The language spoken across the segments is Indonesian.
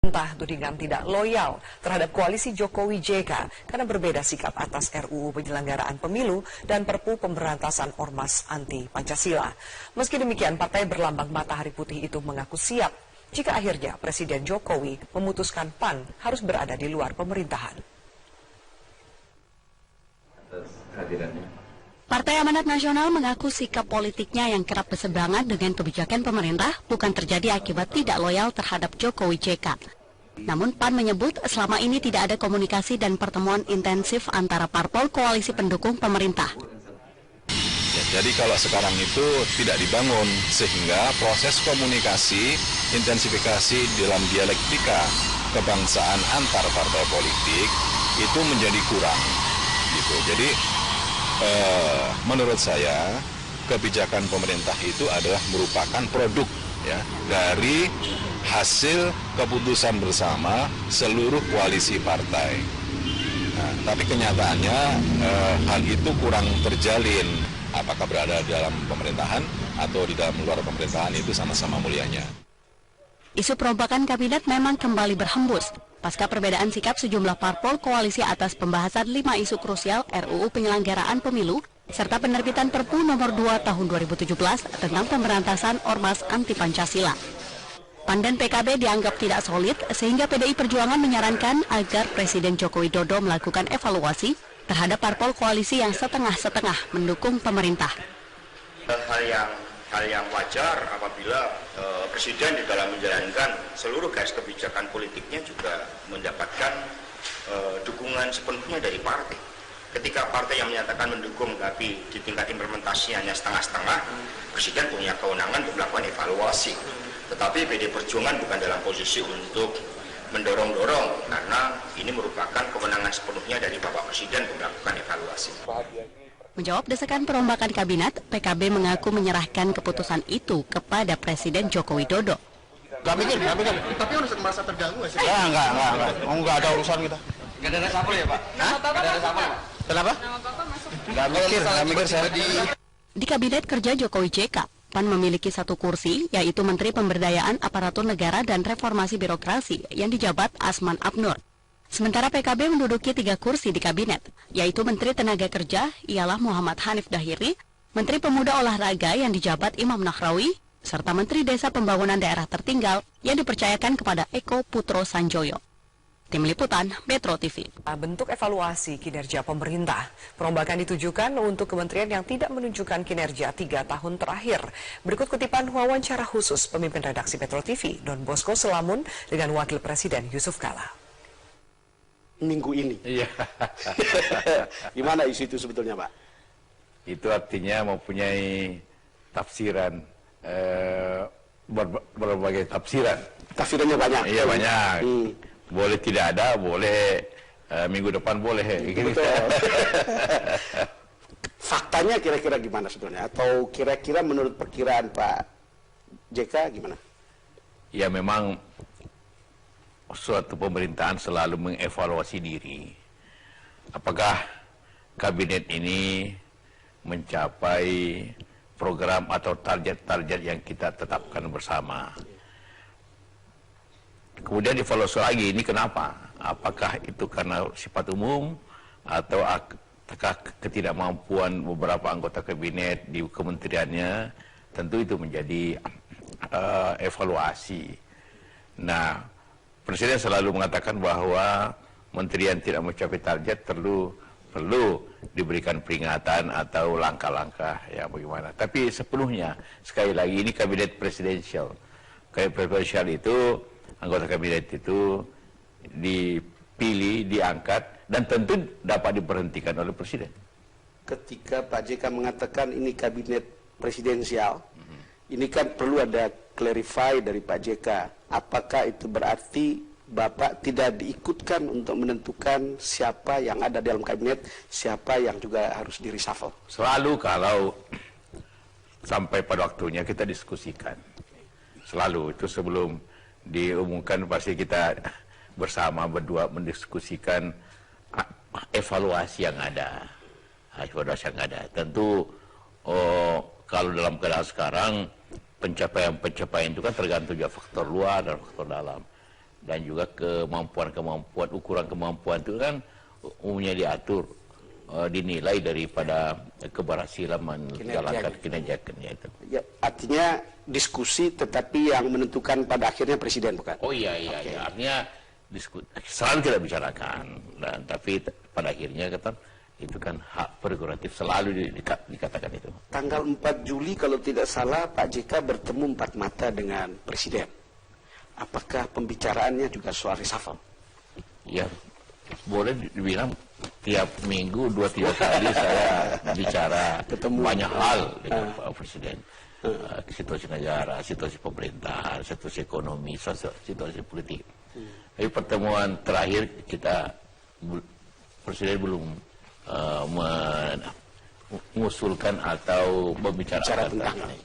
Entah tudingan tidak loyal terhadap koalisi Jokowi JK karena berbeda sikap atas RUU penyelenggaraan pemilu dan Perpu pemberantasan ormas anti Pancasila. Meski demikian, partai berlambang matahari putih itu mengaku siap jika akhirnya Presiden Jokowi memutuskan PAN harus berada di luar pemerintahan. Partai Amanat Nasional mengaku sikap politiknya yang kerap berseberangan dengan kebijakan pemerintah bukan terjadi akibat tidak loyal terhadap Jokowi JK. Namun PAN menyebut selama ini tidak ada komunikasi dan pertemuan intensif antara parpol koalisi pendukung pemerintah. Ya, jadi kalau sekarang itu tidak dibangun sehingga proses komunikasi, intensifikasi dalam dialektika kebangsaan antar partai politik itu menjadi kurang. Gitu. Jadi menurut saya kebijakan pemerintah itu adalah merupakan produk ya dari hasil keputusan bersama seluruh koalisi partai. Nah, tapi kenyataannya hal itu kurang terjalin. Apakah berada dalam pemerintahan atau di dalam luar pemerintahan itu sama-sama mulianya. Isu perombakan kabinet memang kembali berhembus pasca perbedaan sikap sejumlah parpol koalisi atas pembahasan 5 isu krusial RUU penyelenggaraan pemilu serta penerbitan Perpu nomor 2 tahun 2017 tentang pemberantasan ormas anti Pancasila. PAN dan PKB dianggap tidak solid sehingga PDI Perjuangan menyarankan agar Presiden Joko Widodo melakukan evaluasi terhadap parpol koalisi yang setengah-setengah mendukung pemerintah. Hal yang wajar apabila Presiden di dalam menjalankan seluruh garis kebijakan politiknya juga mendapatkan dukungan sepenuhnya dari partai. Ketika partai yang menyatakan mendukung tapi di tingkat implementasinya hanya setengah-setengah, Presiden punya kewenangan untuk melakukan evaluasi. Tetapi PD Perjuangan bukan dalam posisi untuk mendorong-dorong karena ini merupakan kewenangan sepenuhnya dari Bapak Presiden untuk melakukan evaluasi. Menjawab desakan perombakan kabinet, PKB mengaku menyerahkan keputusan itu kepada Presiden Joko Widodo. Gak mikir. Tapi harus merasa terganggu nggak sih? Enggak ada urusan kita. Nggak ada resapel ya, Pak? Hah? Nggak ada resapel. Kenapa? Nama Bapak masuk. Gak mikir saya. Di Kabinet Kerja Jokowi JK, PAN memiliki 1 kursi, yaitu Menteri Pemberdayaan Aparatur Negara dan Reformasi Birokrasi yang dijabat Asman Abnur. Sementara PKB menduduki 3 kursi di kabinet, yaitu Menteri Tenaga Kerja ialah Muhammad Hanif Dahiri, Menteri Pemuda Olahraga yang dijabat Imam Nahrawi, serta Menteri Desa Pembangunan Daerah Tertinggal yang dipercayakan kepada Eko Putro Sanjoyo. Tim Liputan, Metro TV. Bentuk evaluasi kinerja pemerintah. Perombakan ditujukan untuk kementerian yang tidak menunjukkan kinerja 3 tahun terakhir. Berikut kutipan wawancara khusus pemimpin redaksi Metro TV, Don Bosco Selamun, dengan Wakil Presiden Yusuf Kala. Minggu ini. Iya. Gimana isu itu sebetulnya, Pak? Itu artinya mempunyai tafsiran, berbagai tafsiran. Tafsirannya banyak. Iya, banyak. Boleh tidak ada, boleh minggu depan boleh. Betul. Faktanya kira-kira gimana sebetulnya? Atau kira-kira menurut perkiraan Pak JK gimana? Ya memang suatu pemerintahan selalu mengevaluasi diri. Apakah kabinet ini mencapai program atau target-target yang kita tetapkan bersama. Kemudian dievaluasi lagi, ini kenapa? Apakah itu karena sifat umum atau apakah ketidakmampuan beberapa anggota kabinet di kementeriannya? Tentu itu menjadi evaluasi. Nah, Presiden selalu mengatakan bahwa menteri yang tidak mencapai target perlu diberikan peringatan atau langkah-langkah ya bagaimana. Tapi sepenuhnya, sekali lagi ini kabinet presidensial. Kabinet presidensial itu, anggota kabinet itu dipilih, diangkat, dan tentu dapat diberhentikan oleh Presiden. Ketika Pak JK mengatakan ini kabinet presidensial, ini kan perlu ada clarify dari Pak JK. Apakah itu berarti Bapak tidak diikutkan untuk menentukan siapa yang ada dalam kabinet, siapa yang juga harus di-reshuffle? Selalu kalau sampai pada waktunya kita diskusikan. Selalu, itu sebelum diumumkan pasti kita bersama berdua mendiskusikan evaluasi yang ada. Evaluasi yang ada. Tentu kalau dalam keadaan sekarang pencapaian itu kan tergantung juga faktor luar dan faktor dalam. dan juga kemampuan, ukuran kemampuan itu kan umumnya diatur, dinilai daripada keberhasilan menjalankan kinerjanya itu. Ya, artinya diskusi tetapi yang menentukan pada akhirnya presiden, bukan? Oh iya, artinya selalu kita bicarakan, dan tapi pada akhirnya itu kan hak prerogatif, selalu dikatakan itu. Tanggal 4 Juli kalau tidak salah Pak JK bertemu 4 mata dengan presiden. Apakah pembicaraannya juga soal reshuffle? Ya, boleh dibilang tiap minggu 2-3 kali saya bicara banyak hal dengan Pak Presiden. Situasi negara, situasi pemerintahan, situasi ekonomi, situasi politik. Tapi pertemuan terakhir Presiden belum mengusulkan atau membicarakan tentang ini.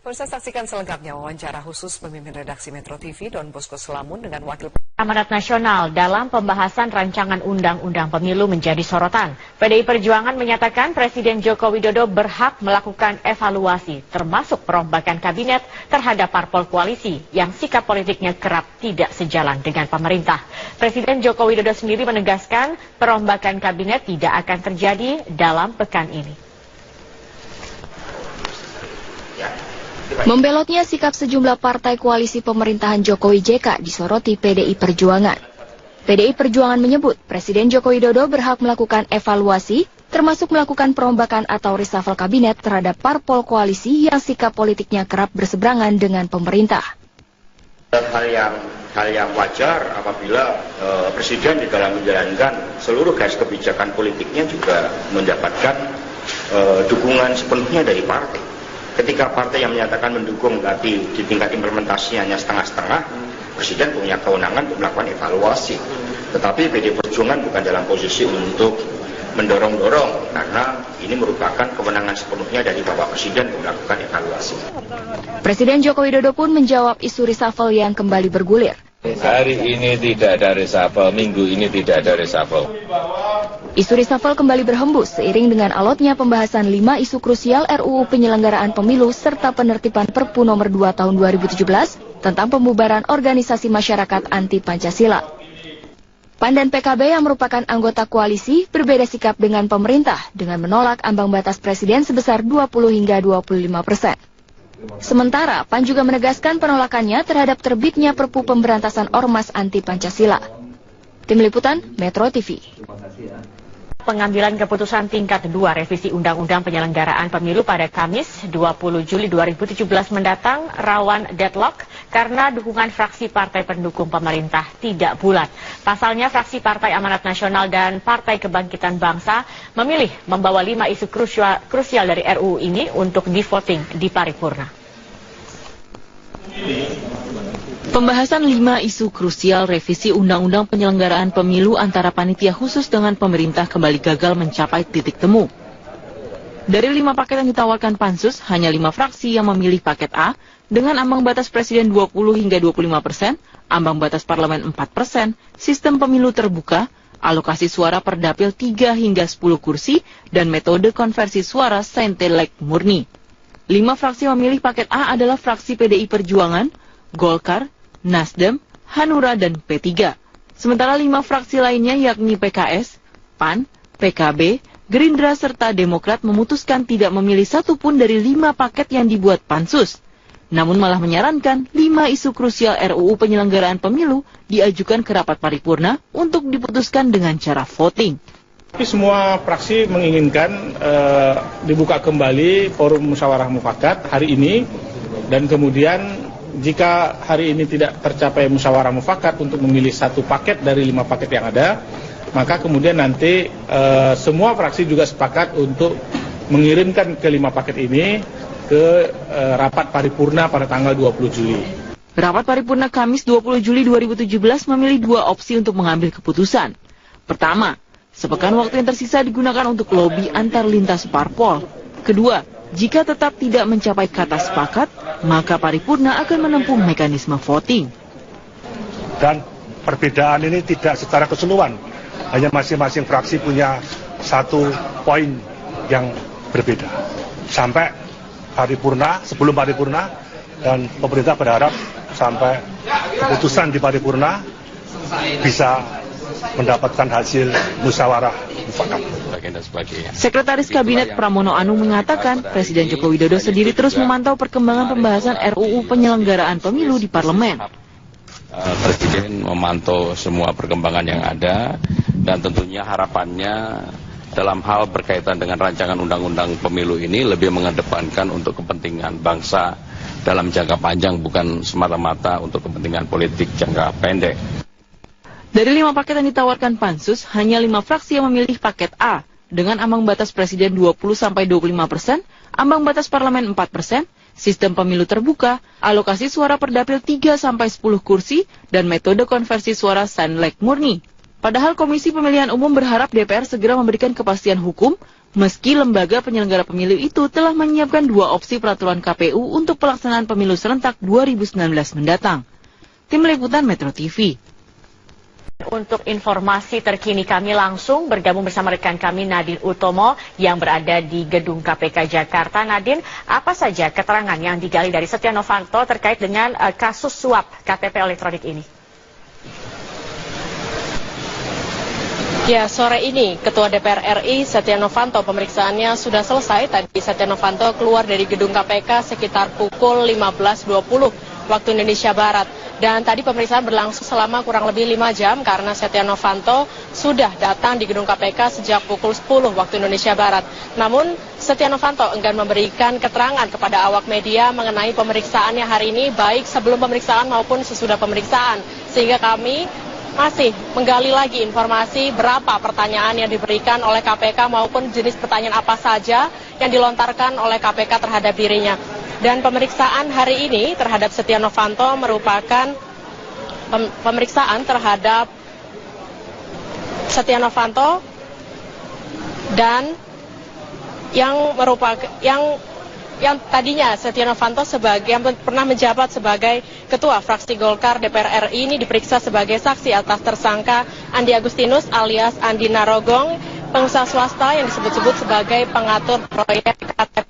Pemirsa, saksikan selengkapnya wawancara khusus pemimpin redaksi Metro TV Don Bosco Selamun dengan Wakil Amanat Nasional dalam pembahasan rancangan undang-undang pemilu menjadi sorotan. PDI Perjuangan menyatakan Presiden Joko Widodo berhak melakukan evaluasi termasuk perombakan kabinet terhadap parpol koalisi yang sikap politiknya kerap tidak sejalan dengan pemerintah. Presiden Joko Widodo sendiri menegaskan perombakan kabinet tidak akan terjadi dalam pekan ini. Membelotnya sikap sejumlah partai koalisi pemerintahan Jokowi JK disoroti PDI Perjuangan. PDI Perjuangan menyebut Presiden Joko Widodo berhak melakukan evaluasi, termasuk melakukan perombakan atau reshuffle kabinet terhadap parpol koalisi yang sikap politiknya kerap berseberangan dengan pemerintah. Hal yang wajar apabila Presiden di dalam menjalankan seluruh garis kebijakan politiknya juga mendapatkan dukungan sepenuhnya dari partai. Ketika partai yang menyatakan mendukung tapi di tingkat implementasinya hanya setengah-setengah, Presiden punya kewenangan untuk melakukan evaluasi. Tetapi PDI Perjuangan bukan dalam posisi untuk mendorong-dorong, karena ini merupakan kewenangan sepenuhnya dari Bapak Presiden untuk melakukan evaluasi. Presiden Joko Widodo pun menjawab isu reshuffle yang kembali bergulir. Hari ini tidak ada reshuffle, minggu ini tidak ada reshuffle. Isu reshuffle kembali berhembus seiring dengan alotnya pembahasan 5 isu krusial RUU penyelenggaraan pemilu serta penertiban Perpu nomor 2 tahun 2017 tentang pembubaran organisasi masyarakat anti Pancasila. PAN dan PKB yang merupakan anggota koalisi berbeda sikap dengan pemerintah dengan menolak ambang batas presiden sebesar 20 hingga 25%. Sementara PAN juga menegaskan penolakannya terhadap terbitnya Perpu pemberantasan ormas anti Pancasila. Tim Liputan Metro TV. Pengambilan keputusan tingkat 2 revisi Undang-Undang Penyelenggaraan Pemilu pada Kamis 20 Juli 2017 mendatang rawan deadlock karena dukungan fraksi partai pendukung pemerintah tidak bulat. Pasalnya fraksi Partai Amanat Nasional dan Partai Kebangkitan Bangsa memilih membawa 5 isu krusial dari RUU ini untuk di-voting di paripurna. Pembahasan 5 isu krusial revisi Undang-Undang Penyelenggaraan Pemilu antara panitia khusus dengan pemerintah kembali gagal mencapai titik temu. Dari 5 paket yang ditawarkan Pansus, hanya 5 fraksi yang memilih paket A dengan ambang batas presiden 20 hingga 25%, ambang batas parlemen 4%, sistem pemilu terbuka, alokasi suara per dapil 3 hingga 10 kursi, dan metode konversi suara saintelek murni. 5 fraksi memilih paket A adalah fraksi PDI Perjuangan, Golkar, Nasdem, Hanura, dan P3. Sementara 5 fraksi lainnya yakni PKS, PAN, PKB, Gerindra, serta Demokrat memutuskan tidak memilih satupun dari 5 paket yang dibuat Pansus. Namun malah menyarankan 5 isu krusial RUU penyelenggaraan pemilu diajukan ke rapat paripurna untuk diputuskan dengan cara voting. Tapi semua fraksi menginginkan dibuka kembali forum musyawarah mufakat hari ini, dan kemudian jika hari ini tidak tercapai musyawarah mufakat untuk memilih satu paket dari 5 paket yang ada, maka kemudian nanti semua fraksi juga sepakat untuk mengirimkan ke 5 paket ini ke rapat paripurna pada tanggal 20 Juli. Rapat paripurna Kamis 20 Juli 2017 memilih 2 opsi untuk mengambil keputusan. Pertama, sepekan waktu yang tersisa digunakan untuk lobi antar lintas parpol. Kedua, jika tetap tidak mencapai kata sepakat, maka paripurna akan menempuh mekanisme voting. Dan perbedaan ini tidak secara keseluruhan, hanya masing-masing fraksi punya satu poin yang berbeda. Sampai paripurna, sebelum paripurna, dan pemerintah berharap sampai keputusan di paripurna bisa mendapatkan hasil musyawarah mufakat. Sekretaris Kabinet Pramono Anung mengatakan Presiden Joko Widodo sendiri terus memantau perkembangan pembahasan RUU penyelenggaraan pemilu di parlemen. Presiden memantau semua perkembangan yang ada dan tentunya harapannya dalam hal berkaitan dengan rancangan undang-undang pemilu ini lebih mengedepankan untuk kepentingan bangsa dalam jangka panjang, bukan semata-mata untuk kepentingan politik jangka pendek. Dari 5 paket yang ditawarkan Pansus, hanya 5 fraksi yang memilih paket A dengan ambang batas Presiden 20-25%, ambang batas Parlemen 4%, sistem pemilu terbuka, alokasi suara per dapil 3-10 kursi, dan metode konversi suara Sandlek murni. Padahal Komisi Pemilihan Umum berharap DPR segera memberikan kepastian hukum, meski lembaga penyelenggara pemilu itu telah menyiapkan 2 opsi peraturan KPU untuk pelaksanaan pemilu serentak 2019 mendatang. Tim Liputan Metro TV. Untuk informasi terkini kami langsung bergabung bersama rekan kami Nadine Utomo yang berada di Gedung KPK Jakarta. Nadine, apa saja keterangan yang digali dari Setia Novanto terkait dengan kasus suap KTP elektronik ini? Ya, sore ini Ketua DPR RI Setia Novanto pemeriksaannya sudah selesai. Tadi Setia Novanto keluar dari gedung KPK sekitar pukul 15.20 waktu Indonesia Barat. Dan tadi pemeriksaan berlangsung selama kurang lebih 5 jam karena Setia Novanto sudah datang di gedung KPK sejak pukul 10 waktu Indonesia Barat. Namun Setia Novanto enggan memberikan keterangan kepada awak media mengenai pemeriksaannya hari ini, baik sebelum pemeriksaan maupun sesudah pemeriksaan. Sehingga kami masih menggali lagi informasi berapa pertanyaan yang diberikan oleh KPK maupun jenis pertanyaan apa saja yang dilontarkan oleh KPK terhadap dirinya. Dan pemeriksaan hari ini terhadap Setia Novanto merupakan pemeriksaan terhadap Setia Novanto dan yang tadinya Setia Novanto yang pernah menjabat sebagai Ketua Fraksi Golkar DPR RI ini diperiksa sebagai saksi atas tersangka Andi Agustinus alias Andi Narogong, pengusaha swasta yang disebut-sebut sebagai pengatur proyek KTP.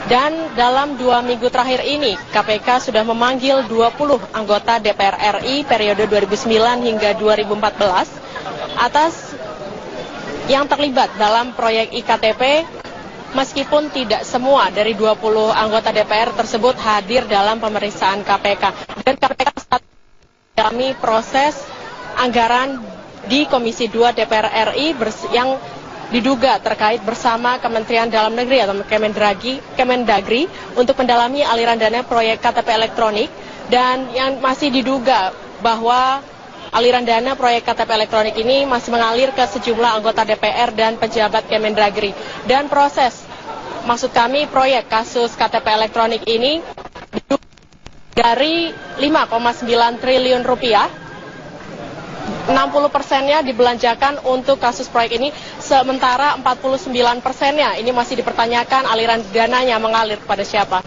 Dan dalam 2 minggu terakhir ini, KPK sudah memanggil 20 anggota DPR RI periode 2009 hingga 2014 atas yang terlibat dalam proyek IKTP. Meskipun tidak semua dari 20 anggota DPR tersebut hadir dalam pemeriksaan KPK. Dan KPK saat mengalami proses anggaran di Komisi 2 DPR RI yang diduga terkait bersama Kementerian Dalam Negeri atau Kemendagri untuk mendalami aliran dana proyek KTP elektronik, dan yang masih diduga bahwa aliran dana proyek KTP elektronik ini masih mengalir ke sejumlah anggota DPR dan pejabat Kemendagri. Dan maksud kami proyek kasus KTP elektronik ini dari 5,9 triliun rupiah, 60%-nya dibelanjakan untuk kasus proyek ini, sementara 49%-nya ini masih dipertanyakan aliran dananya mengalir kepada siapa.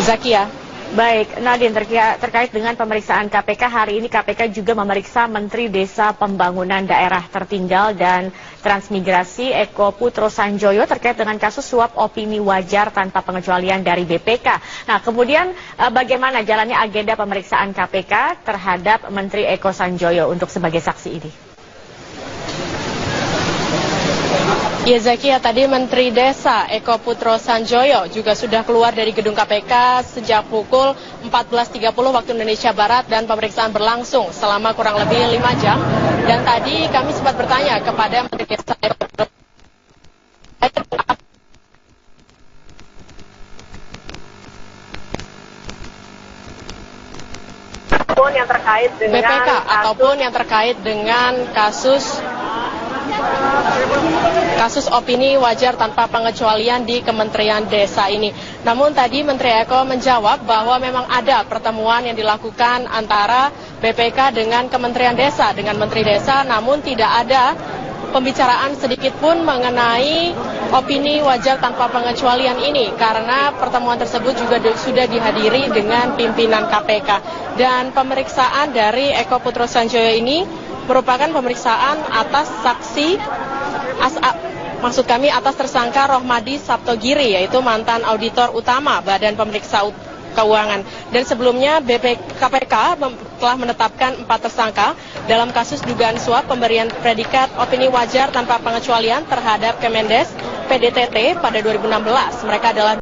Zakia. Baik, Nadine, terkait dengan pemeriksaan KPK, hari ini KPK juga memeriksa Menteri Desa Pembangunan Daerah Tertinggal dan Transmigrasi Eko Putro Sanjoyo terkait dengan kasus suap opini wajar tanpa pengecualian dari BPK. Nah, kemudian bagaimana jalannya agenda pemeriksaan KPK terhadap Menteri Eko Sanjoyo untuk sebagai saksi ini? Ya, Zakia, tadi Menteri Desa Eko Putro Sanjoyo juga sudah keluar dari gedung KPK sejak pukul 14.30 waktu Indonesia Barat dan pemeriksaan berlangsung selama kurang lebih 5 jam. Dan tadi kami sempat bertanya kepada Menteri Desa Eko Putro yang terkait dengan BPK ataupun yang terkait dengan kasus opini wajar tanpa pengecualian di Kementerian Desa ini. Namun tadi Menteri Eko menjawab bahwa memang ada pertemuan yang dilakukan antara BPK dengan Kementerian Desa, dengan Menteri Desa, namun tidak ada pembicaraan sedikit pun mengenai opini wajar tanpa pengecualian ini, karena pertemuan tersebut juga sudah dihadiri dengan pimpinan KPK. Dan pemeriksaan dari Eko Putro Sanjoyo ini merupakan pemeriksaan atas saksi, atas tersangka Rohmadi Saptogiri, yaitu mantan auditor utama Badan Pemeriksa Keuangan. Dan sebelumnya KPK telah menetapkan 4 tersangka dalam kasus dugaan suap pemberian predikat opini wajar tanpa pengecualian terhadap Kemendes PDTT pada 2016. Mereka adalah